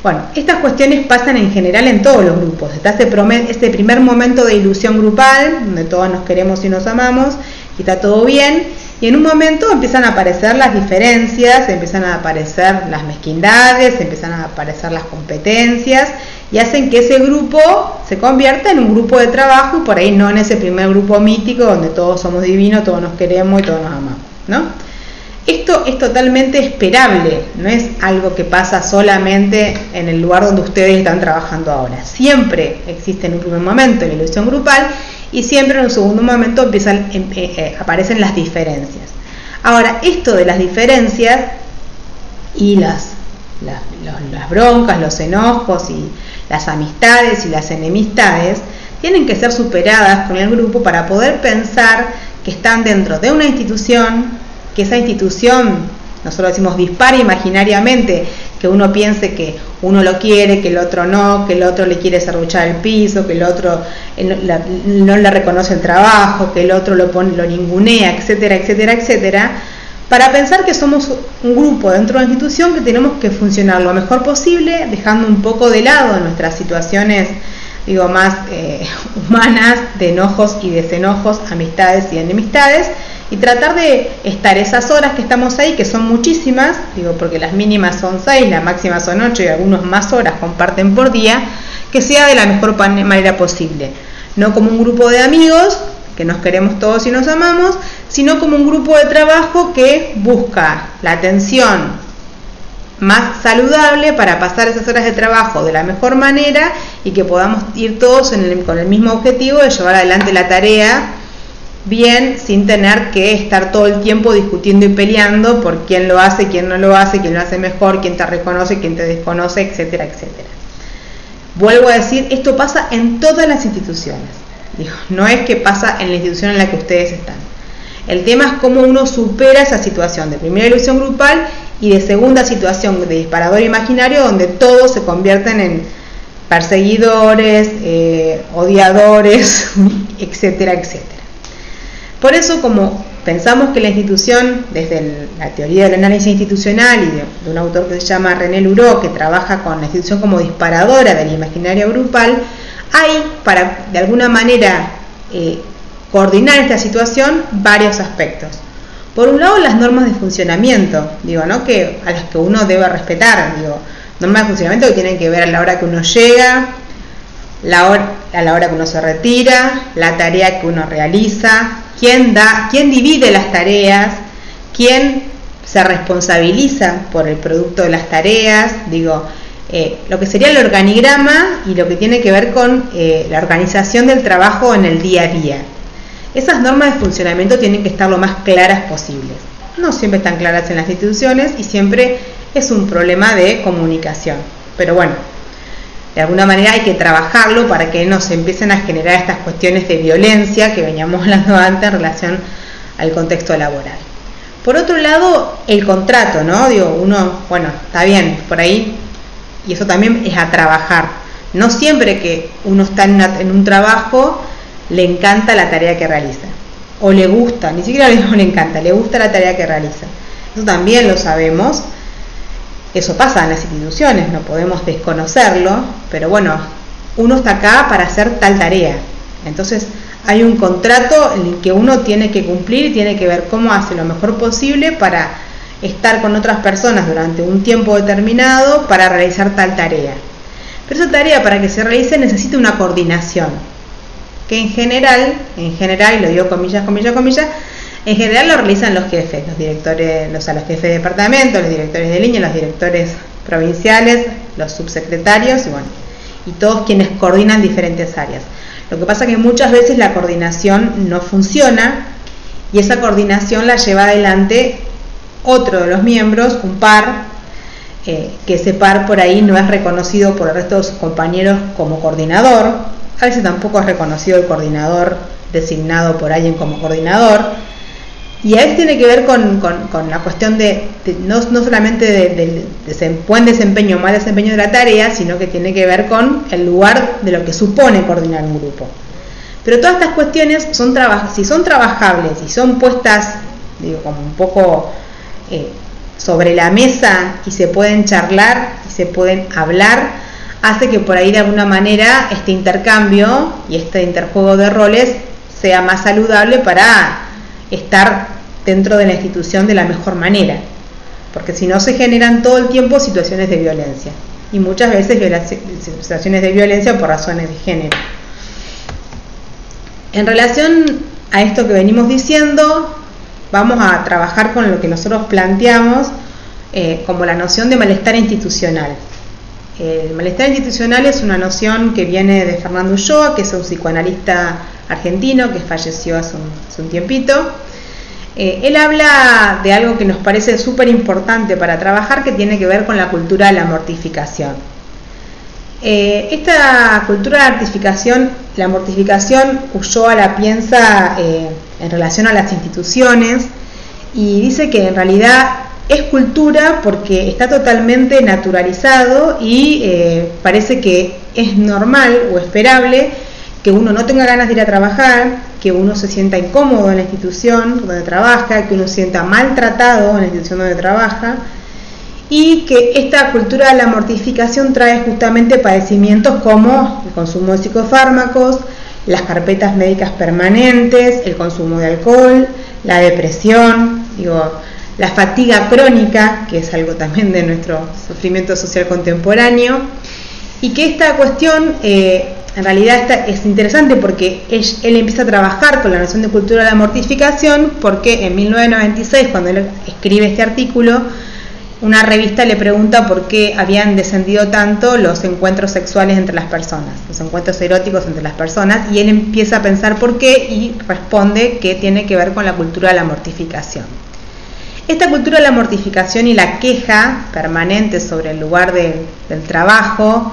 Bueno, estas cuestiones pasan en general en todos los grupos. Está este primer momento de ilusión grupal, donde todos nos queremos y nos amamos, y está todo bien, y en un momento empiezan a aparecer las diferencias, empiezan a aparecer las mezquindades, empiezan a aparecer las competencias, y hacen que ese grupo se convierta en un grupo de trabajo, y por ahí no en ese primer grupo mítico donde todos somos divinos, todos nos queremos y todos nos amamos, ¿no? Esto es totalmente esperable, no es algo que pasa solamente en el lugar donde ustedes están trabajando ahora. Siempre existe en un primer momento la ilusión grupal y siempre en un segundo momento aparecen las diferencias. Ahora, esto de las diferencias y las broncas, los enojos y las amistades y las enemistades tienen que ser superadas con el grupo para poder pensar que están dentro de una institución, que esa institución, nosotros decimos dispara imaginariamente, que uno piense que uno lo quiere, que el otro no, que el otro le quiere serruchar el piso, que el otro no le reconoce el trabajo, que el otro lo ningunea, etcétera, etcétera, etcétera, para pensar que somos un grupo dentro de una institución que tenemos que funcionar lo mejor posible, dejando un poco de lado nuestras situaciones, más humanas, de enojos y desenojos, amistades y enemistades, y tratar de estar esas horas que estamos ahí, que son muchísimas, porque las mínimas son 6, las máximas son 8 y algunos más horas comparten por día, que sea de la mejor manera posible. No como un grupo de amigos, que nos queremos todos y nos amamos, sino como un grupo de trabajo que busca la atención más saludable para pasar esas horas de trabajo de la mejor manera y que podamos ir todos con el mismo objetivo de llevar adelante la tarea bien, sin tener que estar todo el tiempo discutiendo y peleando por quién lo hace, quién no lo hace, quién lo hace mejor, quién te reconoce, quién te desconoce, etcétera, etcétera. Vuelvo a decir, esto pasa en todas las instituciones. No es que pasa en la institución en la que ustedes están. El tema es cómo uno supera esa situación de primera ilusión grupal y de segunda situación de disparador imaginario, donde todos se convierten en perseguidores, odiadores, etcétera, etcétera. Por eso, como pensamos que la institución, desde la teoría del análisis institucional y de un autor que se llama René Luró, que trabaja con la institución como disparadora del imaginario grupal, hay, para de alguna manera coordinar esta situación, varios aspectos. Por un lado, las normas de funcionamiento, ¿no? Que a las que uno debe respetar, normas de funcionamiento que tienen que ver a la hora que uno llega, a la hora que uno se retira, la tarea que uno realiza, quién divide las tareas, quién se responsabiliza por el producto de las tareas, lo que sería el organigrama y lo que tiene que ver con la organización del trabajo en el día a día. Esas normas de funcionamiento tienen que estar lo más claras posibles. No siempre están claras en las instituciones y siempre es un problema de comunicación. Pero bueno, de alguna manera hay que trabajarlo para que no se empiecen a generar estas cuestiones de violencia que veníamos hablando antes en relación al contexto laboral. Por otro lado, el contrato, ¿no? Está bien, por ahí, y eso también es a trabajar. No siempre que uno está en un trabajo le encanta la tarea que realiza, o le gusta, ni siquiera le encanta, le gusta la tarea que realiza. Eso también lo sabemos, eso pasa en las instituciones, no podemos desconocerlo, pero bueno, uno está acá para hacer tal tarea, entonces hay un contrato en el que uno tiene que cumplir y tiene que ver cómo hace lo mejor posible para estar con otras personas durante un tiempo determinado para realizar tal tarea. Pero esa tarea, para que se realice, necesita una coordinación, que en general, y lo digo comillas, en general lo realizan los jefes, los directores, los jefes de departamento, los directores de línea, los directores provinciales, los subsecretarios y todos quienes coordinan diferentes áreas. Lo que pasa es que muchas veces la coordinación no funciona y esa coordinación la lleva adelante otro de los miembros, un par, que ese par por ahí no es reconocido por el resto de sus compañeros como coordinador. A veces tampoco es reconocido el coordinador designado por alguien como coordinador, y a veces tiene que ver con la cuestión no solamente de buen desempeño o mal desempeño de la tarea, sino que tiene que ver con el lugar de lo que supone coordinar un grupo. Pero todas estas cuestiones si son trabajables y son puestas como un poco sobre la mesa y se pueden charlar y se pueden hablar, hace que por ahí de alguna manera este intercambio y este interjuego de roles sea más saludable para estar dentro de la institución de la mejor manera, porque si no se generan todo el tiempo situaciones de violencia y muchas veces situaciones de violencia por razones de género. En relación a esto que venimos diciendo, vamos a trabajar con lo que nosotros planteamos como la noción de malestar institucional. El malestar institucional es una noción que viene de Fernando Ulloa, que es un psicoanalista argentino que falleció hace un tiempito. Él habla de algo que nos parece súper importante para trabajar, que tiene que ver con la cultura de la mortificación. Esta cultura de la mortificación, Ulloa la piensa en relación a las instituciones y dice que en realidad es cultura porque está totalmente naturalizado y parece que es normal o esperable que uno no tenga ganas de ir a trabajar, que uno se sienta incómodo en la institución donde trabaja, que uno se sienta maltratado en la institución donde trabaja, y que esta cultura de la mortificación trae justamente padecimientos como el consumo de psicofármacos, las carpetas médicas permanentes, el consumo de alcohol, la depresión, la fatiga crónica, que es algo también de nuestro sufrimiento social contemporáneo, y que esta cuestión en realidad es interesante porque él empieza a trabajar con la noción de cultura de la mortificación porque en 1996, cuando él escribe este artículo, una revista le pregunta por qué habían descendido tanto los encuentros sexuales entre las personas, los encuentros eróticos entre las personas, y él empieza a pensar por qué y responde que tiene que ver con la cultura de la mortificación. Esta cultura de la mortificación y la queja permanente sobre el lugar del trabajo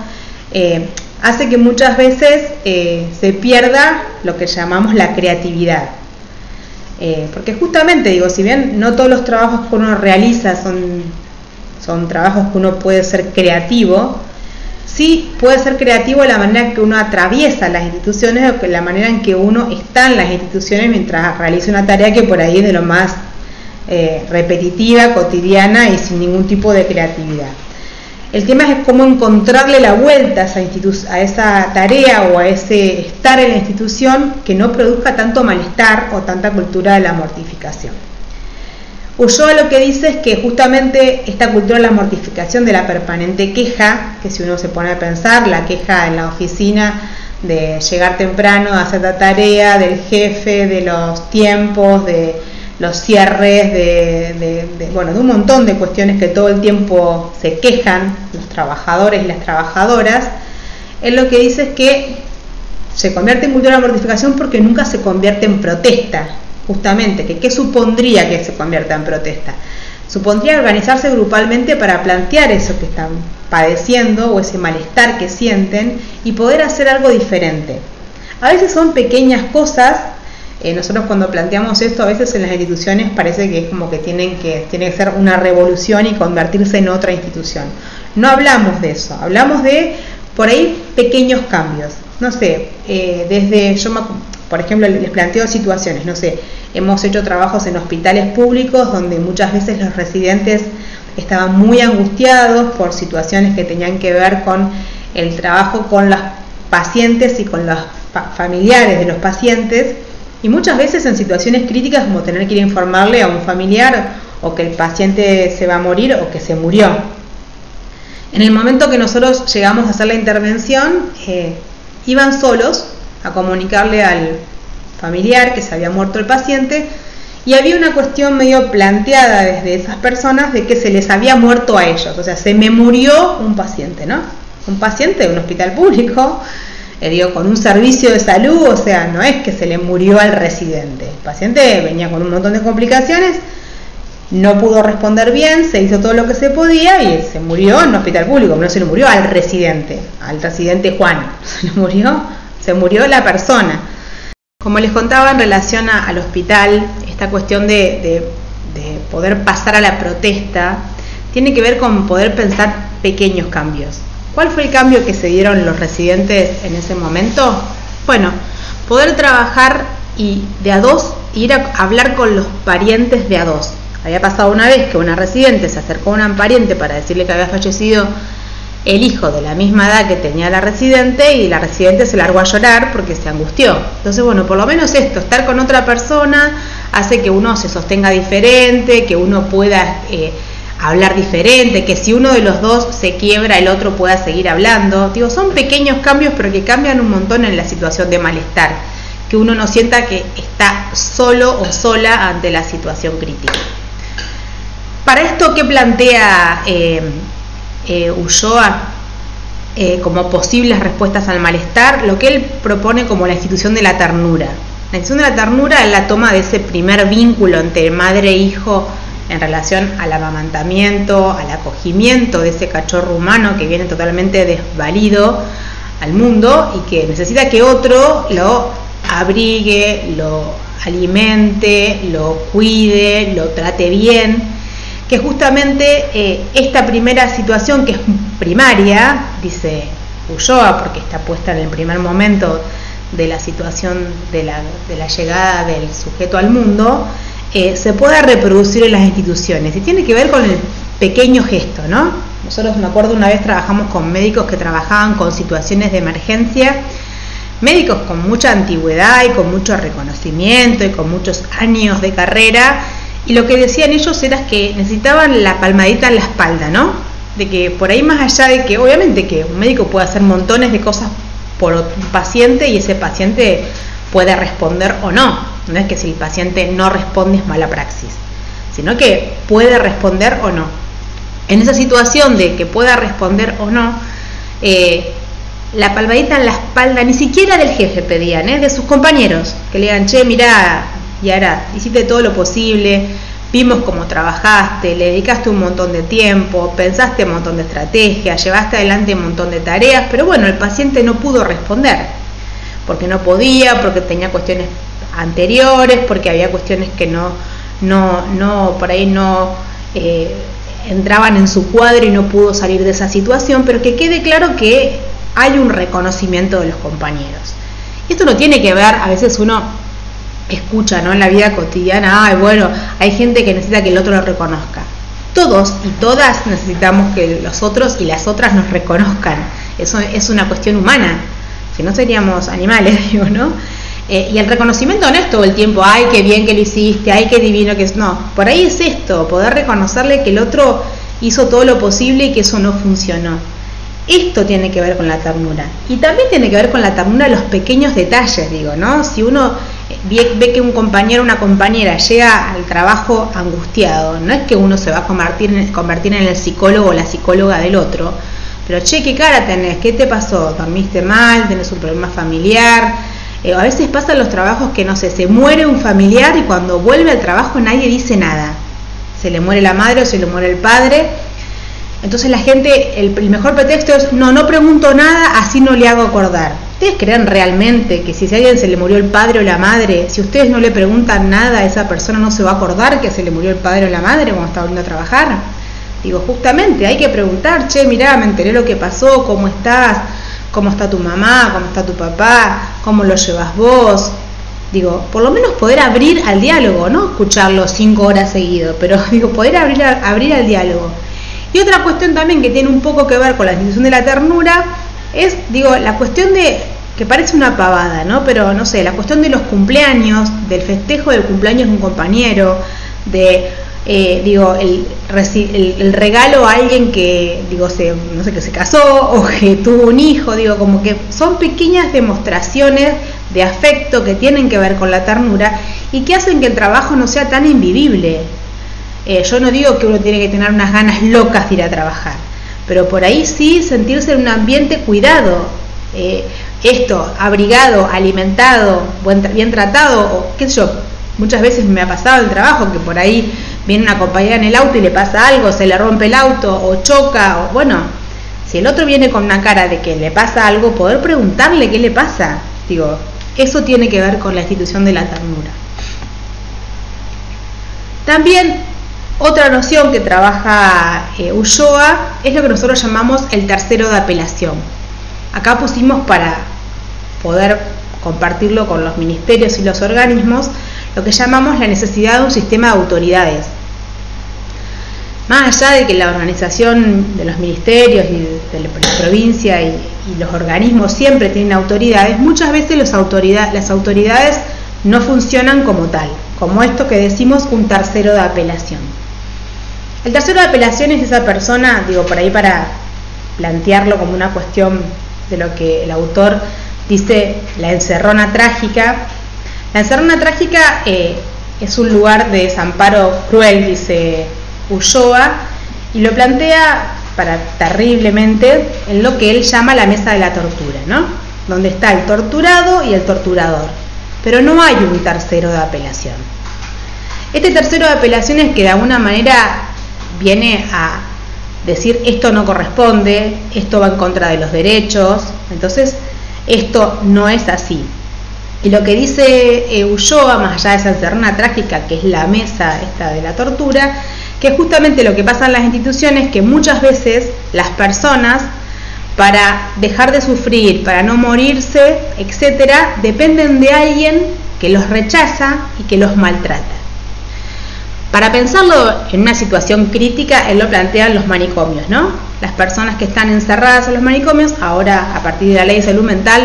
hace que muchas veces se pierda lo que llamamos la creatividad. Porque justamente, si bien no todos los trabajos que uno realiza son trabajos que uno puede ser creativo, sí puede ser creativo la manera en que uno atraviesa las instituciones o la manera en que uno está en las instituciones mientras realiza una tarea que por ahí es de lo más repetitiva, cotidiana y sin ningún tipo de creatividad. El tema es cómo encontrarle la vuelta a esa tarea o a ese estar en la institución que no produzca tanto malestar o tanta cultura de la mortificación. Ulloa lo que dice es que justamente esta cultura de la mortificación, de la permanente queja, que si uno se pone a pensar, la queja en la oficina de llegar temprano, hacer la tarea, del jefe, de los tiempos, de los cierres, de un montón de cuestiones que todo el tiempo se quejan los trabajadores y las trabajadoras, él lo que dice es que se convierte en cultura de la mortificación porque nunca se convierte en protesta, justamente. ¿Qué supondría que se convierta en protesta? Supondría organizarse grupalmente para plantear eso que están padeciendo o ese malestar que sienten y poder hacer algo diferente. A veces son pequeñas cosas. Nosotros cuando planteamos esto, a veces en las instituciones parece que es como que tiene que ser una revolución y convertirse en otra institución. No hablamos de eso, hablamos de por ahí pequeños cambios. No sé, por ejemplo, les planteo situaciones, no sé, hemos hecho trabajos en hospitales públicos donde muchas veces los residentes estaban muy angustiados por situaciones que tenían que ver con el trabajo con los pacientes y con los familiares de los pacientes. Y muchas veces en situaciones críticas como tener que ir a informarle a un familiar o que el paciente se va a morir o que se murió. En el momento que nosotros llegamos a hacer la intervención, iban solos a comunicarle al familiar que se había muerto el paciente y había una cuestión medio planteada desde esas personas de que se les había muerto a ellos. O sea, se me murió un paciente, ¿no? Un paciente de un hospital público. Con un servicio de salud, o sea, no es que se le murió al residente. El paciente venía con un montón de complicaciones, no pudo responder bien, se hizo todo lo que se podía y se murió en un hospital público. No se le murió al residente Juan, se murió la persona. Como les contaba en relación al hospital, esta cuestión de poder pasar a la protesta tiene que ver con poder pensar pequeños cambios. ¿Cuál fue el cambio que se dieron los residentes en ese momento? Bueno, poder trabajar y de a dos, ir a hablar con los parientes de a dos. Había pasado una vez que una residente se acercó a una pariente para decirle que había fallecido el hijo de la misma edad que tenía la residente y la residente se largó a llorar porque se angustió. Entonces, bueno, por lo menos esto, estar con otra persona hace que uno se sostenga diferente, que uno pueda hablar diferente, que si uno de los dos se quiebra, el otro pueda seguir hablando. Son pequeños cambios, pero que cambian un montón en la situación de malestar, que uno no sienta que está solo o sola ante la situación crítica. Para esto, ¿qué plantea Ulloa como posibles respuestas al malestar? Lo que él propone como la institución de la ternura. La institución de la ternura es la toma de ese primer vínculo entre madre e hijo en relación al amamantamiento, al acogimiento de ese cachorro humano que viene totalmente desvalido al mundo y que necesita que otro lo abrigue, lo alimente, lo cuide, lo trate bien, que justamente esta primera situación que es primaria, dice Ulloa, porque está puesta en el primer momento de la situación de la llegada del sujeto al mundo, se pueda reproducir en las instituciones y tiene que ver con el pequeño gesto, ¿no? Nosotros, me acuerdo, una vez trabajamos con médicos que trabajaban con situaciones de emergencia, médicos con mucha antigüedad y con mucho reconocimiento y con muchos años de carrera, y lo que decían ellos era que necesitaban la palmadita en la espalda, ¿no? De que por ahí, más allá de que obviamente que un médico puede hacer montones de cosas por un paciente y ese paciente puede responder o no. No es que si el paciente no responde es mala praxis, sino que puede responder o no. En esa situación de que pueda responder o no, la palmadita en la espalda, ni siquiera del jefe pedían, de sus compañeros, que le digan, che, mirá, Yara, hiciste todo lo posible, vimos cómo trabajaste, le dedicaste un montón de tiempo, pensaste un montón de estrategias, llevaste adelante un montón de tareas, pero bueno, el paciente no pudo responder, porque no podía, porque tenía cuestiones anteriores, porque había cuestiones que por ahí no entraban en su cuadro y no pudo salir de esa situación, pero que quede claro que hay un reconocimiento de los compañeros. Y esto no tiene que ver, a veces uno escucha, ¿no?, en la vida cotidiana, bueno, hay gente que necesita que el otro lo reconozca. todos y todas necesitamos que los otros y las otras nos reconozcan. Eso es una cuestión humana, si no seríamos animales, digo, ¿no? Y el reconocimiento no es todo el tiempo, ay, qué bien que lo hiciste, ay, qué divino que es. No, por ahí es esto, poder reconocerle que el otro hizo todo lo posible y que eso no funcionó. Esto tiene que ver con la ternura. Y también tiene que ver con la ternura los pequeños detalles, digo, ¿no? Si uno ve que un compañero o una compañera llega al trabajo angustiado, no es que uno se va a convertir en el psicólogo o la psicóloga del otro, pero che, ¿qué cara tenés? ¿Qué te pasó? ¿Dormiste mal? ¿Tenés un problema familiar? A veces pasan los trabajos que, no sé, se muere un familiar y cuando vuelve al trabajo nadie dice nada. Se le muere la madre o se le muere el padre. Entonces la gente, el mejor pretexto es, no pregunto nada, así no le hago acordar. ¿Ustedes creen realmente que si a alguien se le murió el padre o la madre, si ustedes no le preguntan nada, esa persona no se va a acordar que se le murió el padre o la madre cuando está volviendo a trabajar? Digo, justamente hay que preguntar, che, mirá, me enteré lo que pasó, ¿cómo estás? ¿Cómo está tu mamá? ¿Cómo está tu papá? ¿Cómo lo llevas vos? Digo, por lo menos poder abrir al diálogo, no escucharlo 5 horas seguido, pero digo, poder abrir al diálogo. Y otra cuestión también que tiene un poco que ver con la institución de la ternura es, digo, la cuestión de, que parece una pavada, ¿no? Pero no sé, la cuestión de los cumpleaños, del festejo del cumpleaños de un compañero, de, digo, el regalo a alguien que, digo, no sé, que se casó o que tuvo un hijo, digo, como que son pequeñas demostraciones de afecto que tienen que ver con la ternura y que hacen que el trabajo no sea tan invivible. Yo no digo que uno tiene que tener unas ganas locas de ir a trabajar, pero por ahí sí sentirse en un ambiente cuidado, abrigado, alimentado, bien tratado, o qué sé yo. Muchas veces me ha pasado el trabajo que por ahí viene una compañera en el auto y le pasa algo, se le rompe el auto o choca, o bueno, si el otro viene con una cara de que le pasa algo, poder preguntarle qué le pasa. Digo, eso tiene que ver con la institución de la ternura. También otra noción que trabaja Ulloa es lo que nosotros llamamos el tercero de apelación. Acá pusimos, para poder compartirlo con los ministerios y los organismos, lo que llamamos la necesidad de un sistema de autoridades. Más allá de que la organización de los ministerios y de la provincia y los organismos siempre tienen autoridades, muchas veces las autoridades no funcionan como tal, como esto que decimos, un tercero de apelación. El tercero de apelación es esa persona, digo, por ahí para plantearlo como una cuestión de lo que el autor dice, la encerrona trágica. La encerrona trágica es un lugar de desamparo cruel, dice Ulloa, y lo plantea terriblemente en lo que él llama la mesa de la tortura, ¿no? Donde está el torturado y el torturador, pero no hay un tercero de apelación. Este tercero de apelación es que de alguna manera viene a decir, esto no corresponde, esto va en contra de los derechos, entonces esto no es así. Y lo que dice Ulloa, más allá de esa encerrona trágica que es la mesa esta de la tortura, que justamente lo que pasa en las instituciones, que muchas veces las personas, para dejar de sufrir, para no morirse, etcétera, dependen de alguien que los rechaza y que los maltrata. Para pensarlo en una situación crítica, él lo plantea en los manicomios, ¿no? Las personas que están encerradas en los manicomios, ahora a partir de la ley de salud mental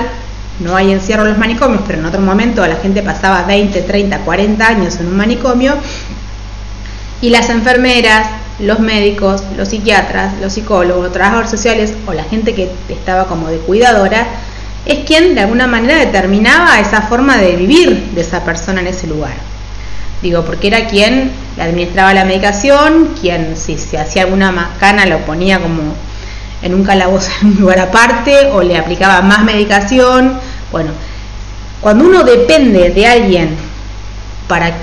no hay encierro en los manicomios, pero en otro momento la gente pasaba 20, 30, 40 años en un manicomio, y las enfermeras, los médicos, los psiquiatras, los psicólogos, los trabajadores sociales o la gente que estaba como de cuidadora, es quien de alguna manera determinaba esa forma de vivir de esa persona en ese lugar. Digo, porque era quien le administraba la medicación, quien si se hacía alguna macana lo ponía como en un calabozo en un lugar aparte o le aplicaba más medicación. Bueno, cuando uno depende de alguien para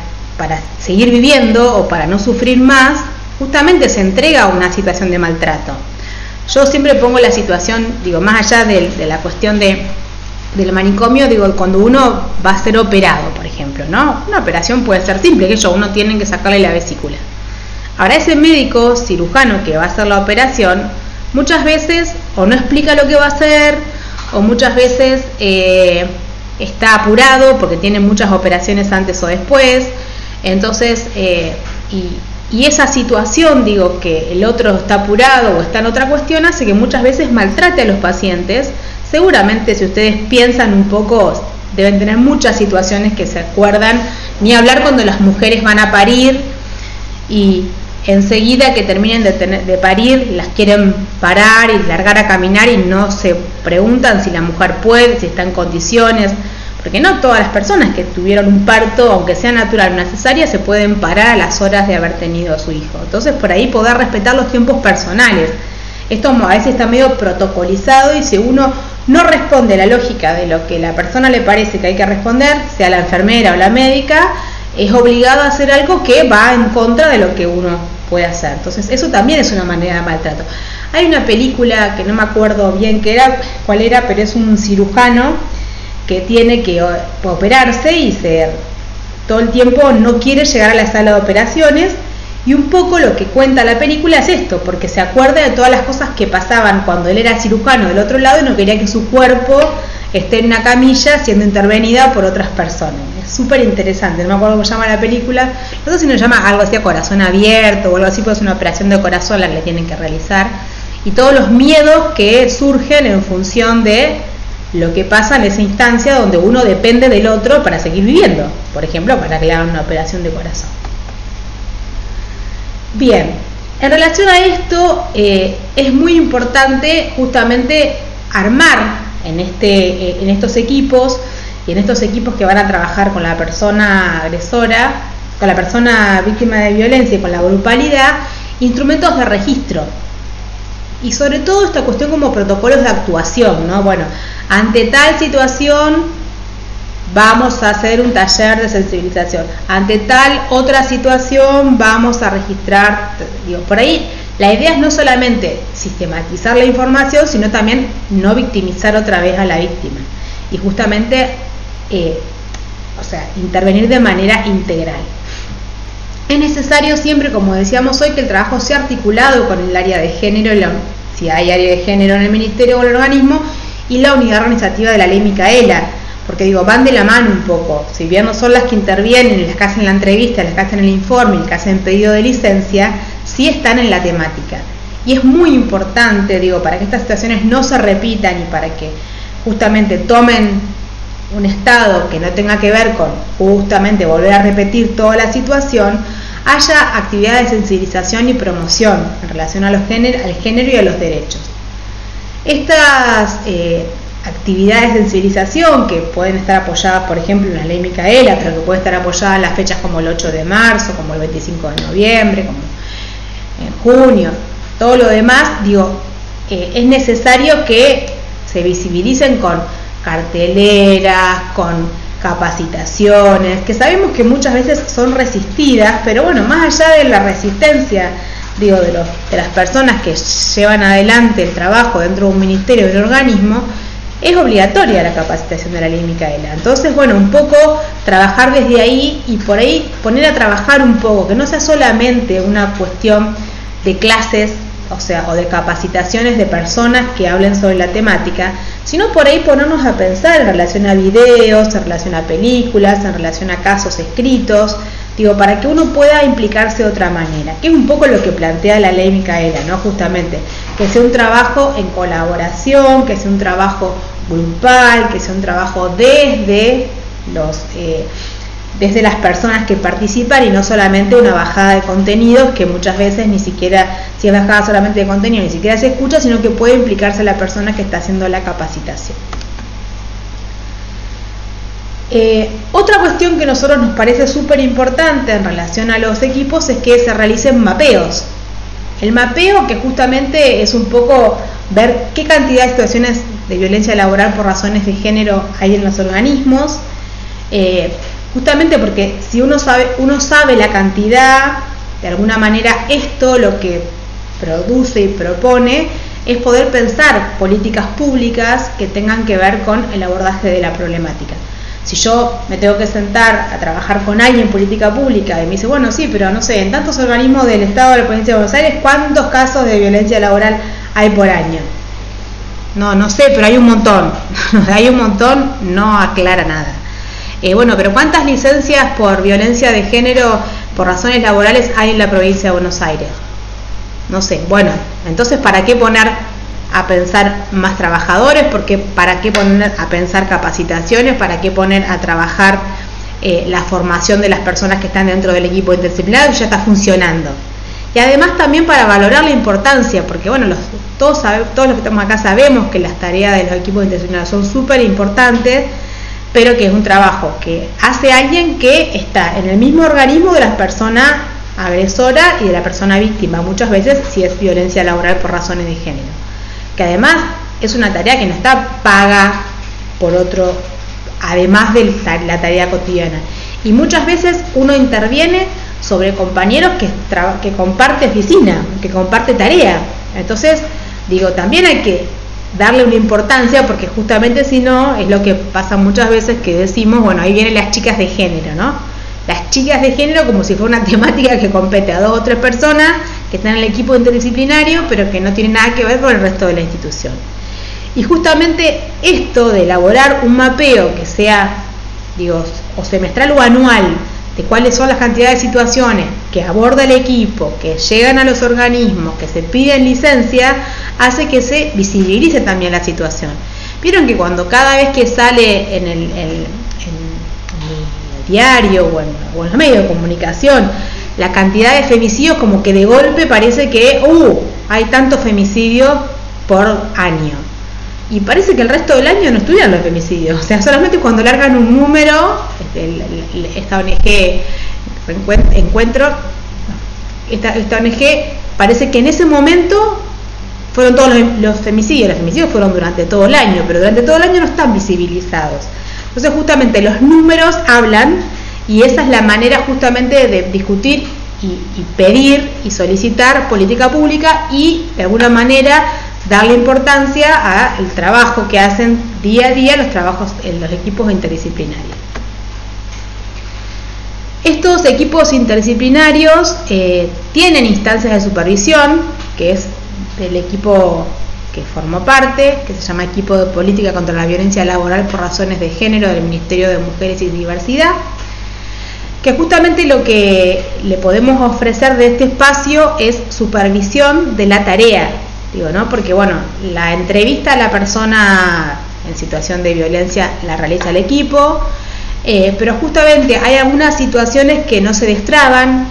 seguir viviendo o para no sufrir más, justamente se entrega a una situación de maltrato. Yo siempre pongo la situación, digo, más allá de la cuestión del manicomio, digo, cuando uno va a ser operado, por ejemplo, ¿no? Una operación puede ser simple, que uno tiene que sacarle la vesícula. Ahora ese médico cirujano que va a hacer la operación, muchas veces o no explica lo que va a hacer, o muchas veces está apurado porque tiene muchas operaciones antes o después, entonces, Y esa situación, digo, que el otro está apurado o está en otra cuestión, hace que muchas veces maltrate a los pacientes. Seguramente, si ustedes piensan un poco, deben tener muchas situaciones que se acuerdan, ni hablar cuando las mujeres van a parir y enseguida que terminen de parir las quieren parar y largar a caminar y no se preguntan si la mujer puede, si está en condiciones, porque no todas las personas que tuvieron un parto, aunque sea natural o una cesárea, se pueden parar a las horas de haber tenido a su hijo. Entonces, por ahí poder respetar los tiempos personales. Esto a veces está medio protocolizado y si uno no responde a la lógica de lo que la persona le parece que hay que responder, sea la enfermera o la médica, es obligado a hacer algo que va en contra de lo que uno puede hacer. Entonces, eso también es una manera de maltrato. Hay una película que no me acuerdo bien cuál era, pero es un cirujano que tiene que operarse y todo el tiempo no quiere llegar a la sala de operaciones, y un poco lo que cuenta la película es esto, porque se acuerda de todas las cosas que pasaban cuando él era cirujano del otro lado y no quería que su cuerpo esté en una camilla siendo intervenida por otras personas. Es súper interesante, no me acuerdo cómo se llama la película, no sé si nos llama algo así a corazón abierto o algo así, porque es una operación de corazón la que le tienen que realizar, y todos los miedos que surgen en función de lo que pasa en esa instancia donde uno depende del otro para seguir viviendo, por ejemplo, para que le hagan una operación de corazón. Bien, en relación a esto es muy importante justamente armar en estos equipos y en estos equipos que van a trabajar con la persona agresora, con la persona víctima de violencia y con la grupalidad, instrumentos de registro. Y sobre todo esta cuestión como protocolos de actuación, ¿no? Bueno, ante tal situación vamos a hacer un taller de sensibilización. Ante tal otra situación vamos a registrar. Digo, por ahí la idea es no solamente sistematizar la información, sino también no victimizar otra vez a la víctima. Y justamente, intervenir de manera integral. Es necesario siempre, como decíamos hoy, que el trabajo sea articulado con el área de género, si hay área de género en el ministerio o el organismo, y la unidad organizativa de la ley Micaela, porque van de la mano un poco. Si bien no son las que intervienen, las que hacen la entrevista, las que hacen el informe, las que hacen pedido de licencia, sí están en la temática. Y es muy importante, para que estas situaciones no se repitan y para que justamente tomen un estado que no tenga que ver con justamente volver a repetir toda la situación, haya actividades de sensibilización y promoción en relación al género y a los derechos. Estas actividades de sensibilización que pueden estar apoyadas, por ejemplo, en la ley Micaela, pero que pueden estar apoyadas en las fechas como el 8 de marzo, como el 25 de noviembre, como en junio, todo lo demás, es necesario que se visibilicen con carteleras, con capacitaciones, que sabemos que muchas veces son resistidas, pero bueno, más allá de la resistencia, de las personas que llevan adelante el trabajo dentro de un ministerio o de un organismo, es obligatoria la capacitación de la ley Micaela. Entonces, un poco trabajar desde ahí y por ahí poner a trabajar un poco, que no sea solamente una cuestión de clases, o de capacitaciones de personas que hablen sobre la temática, sino por ahí ponernos a pensar en relación a videos, en relación a películas, en relación a casos escritos, para que uno pueda implicarse de otra manera, que es un poco lo que plantea la ley Micaela, ¿no? Justamente, que sea un trabajo en colaboración, que sea un trabajo grupal, que sea un trabajo desde las personas que participan y no solamente una bajada de contenidos que muchas veces ni siquiera, si es bajada solamente de contenido, ni siquiera se escucha, sino que puede implicarse la persona que está haciendo la capacitación. Otra cuestión que a nosotros nos parece súper importante en relación a los equipos es que se realicen mapeos. El mapeo, que justamente es un poco ver qué cantidad de situaciones de violencia laboral por razones de género hay en los organismos, justamente porque si uno sabe la cantidad, de alguna manera esto lo que produce y propone es poder pensar políticas públicas que tengan que ver con el abordaje de la problemática. Si yo me tengo que sentar a trabajar con alguien en política pública y me dice, bueno, sí, pero no sé, en tantos organismos del Estado de la Provincia de Buenos Aires, ¿cuántos casos de violencia laboral hay por año? No sé, pero hay un montón. Hay un montón, no aclara nada. Pero ¿cuántas licencias por violencia de género por razones laborales hay en la provincia de Buenos Aires. No sé, bueno, entonces ¿para qué poner a pensar más trabajadores? Porque ¿para qué poner a pensar capacitaciones? ¿Para qué poner a trabajar la formación de las personas que están dentro del equipo interdisciplinario? Ya está funcionando. Y además también para valorar la importancia, porque bueno, todos los que estamos acá sabemos que las tareas de los equipos interdisciplinarios son súper importantes, pero que es un trabajo que hace alguien que está en el mismo organismo de la persona agresora y de la persona víctima, muchas veces si es violencia laboral por razones de género, que además es una tarea que no está paga por otro, además de la tarea cotidiana, y muchas veces uno interviene sobre compañeros que comparte oficina, que comparte tarea. Entonces digo, también hay que darle una importancia, porque justamente si no, es lo que pasa muchas veces, que decimos, bueno, ahí vienen las chicas de género, ¿no? Las chicas de género como si fuera una temática que compete a 2 o 3 personas que están en el equipo interdisciplinario, pero que no tiene nada que ver con el resto de la institución. Y justamente esto de elaborar un mapeo que sea, digo, o semestral o anual, de cuáles son las cantidades de situaciones que aborda el equipo, que llegan a los organismos, que se piden licencia, hace que se visibilice también la situación. Vieron que cuando cada vez que sale en el diario o en los medios de comunicación la cantidad de femicidios, como que de golpe parece que hay tantos femicidios por año, y parece que el resto del año no estudian los femicidios, o sea, solamente cuando largan un número, esta ONG esta ONG parece que en ese momento fueron todos los femicidios fueron durante todo el año, pero durante todo el año no están visibilizados. Entonces justamente los números hablan, y esa es la manera justamente de discutir y pedir y solicitar política pública, y de alguna manera darle importancia al trabajo que hacen día a día los equipos interdisciplinarios. Estos equipos interdisciplinarios tienen instancias de supervisión, que es del equipo que formo parte, que se llama Equipo de Política contra la Violencia Laboral por Razones de Género del Ministerio de Mujeres y Diversidad, que justamente lo que le podemos ofrecer de este espacio es supervisión de la tarea, digo, ¿no? Porque bueno, la entrevista a la persona en situación de violencia la realiza el equipo, pero justamente hay algunas situaciones que no se destraban.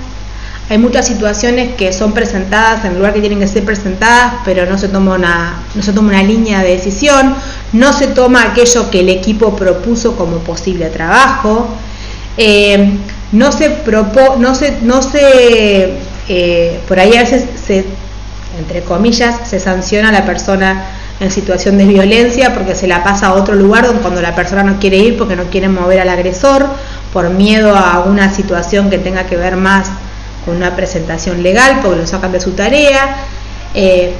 Hay muchas situaciones que son presentadas en el lugar que tienen que ser presentadas, pero no se toma una línea de decisión, no se toma aquello que el equipo propuso como posible trabajo, por ahí a veces entre comillas, se sanciona a la persona en situación de violencia porque se la pasa a otro lugar cuando la persona no quiere ir, porque no quiere mover al agresor, por miedo a una situación que tenga que ver más con una presentación legal, porque lo sacan de su tarea. En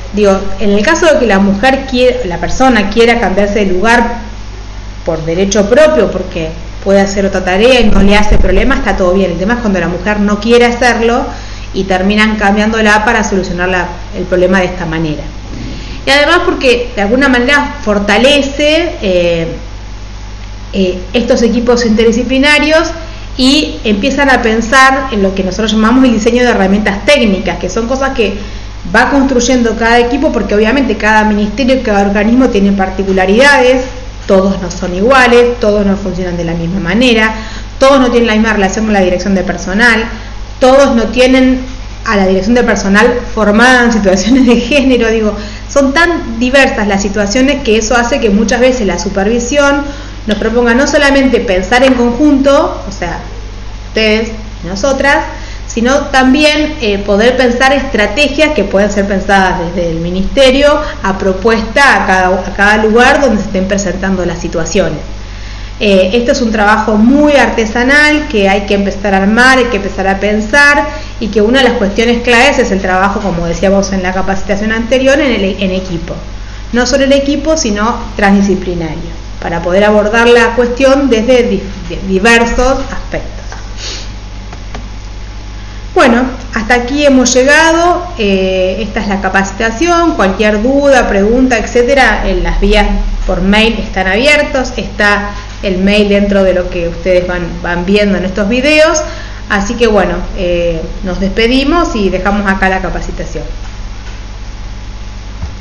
el caso de que la persona quiera cambiarse de lugar por derecho propio, porque puede hacer otra tarea y no le hace problema, está todo bien. El tema es cuando la mujer no quiere hacerlo y terminan cambiándola para solucionar el problema de esta manera. Y además porque de alguna manera fortalece estos equipos interdisciplinarios y empiezan a pensar en lo que nosotros llamamos el diseño de herramientas técnicas, que son cosas que va construyendo cada equipo, porque obviamente cada ministerio y cada organismo tiene particularidades, todos no son iguales, todos no funcionan de la misma manera, todos no tienen la misma relación con la dirección de personal, todos no tienen a la dirección de personal formada en situaciones de género. Son tan diversas las situaciones que eso hace que muchas veces la supervisión nos proponga no solamente pensar en conjunto, o sea, ustedes y nosotras, sino también poder pensar estrategias que pueden ser pensadas desde el ministerio a propuesta a cada lugar donde se estén presentando las situaciones. Esto es un trabajo muy artesanal que hay que empezar a armar, hay que empezar a pensar, y que una de las cuestiones claves es el trabajo, como decíamos en la capacitación anterior, en equipo. No solo en equipo, sino transdisciplinario, para poder abordar la cuestión desde diversos aspectos. Bueno, hasta aquí hemos llegado. Esta es la capacitación. Cualquier duda, pregunta, etcétera, en las vías por mail están abiertos. Está el mail dentro de lo que ustedes van viendo en estos videos. Así que bueno, nos despedimos y dejamos acá la capacitación.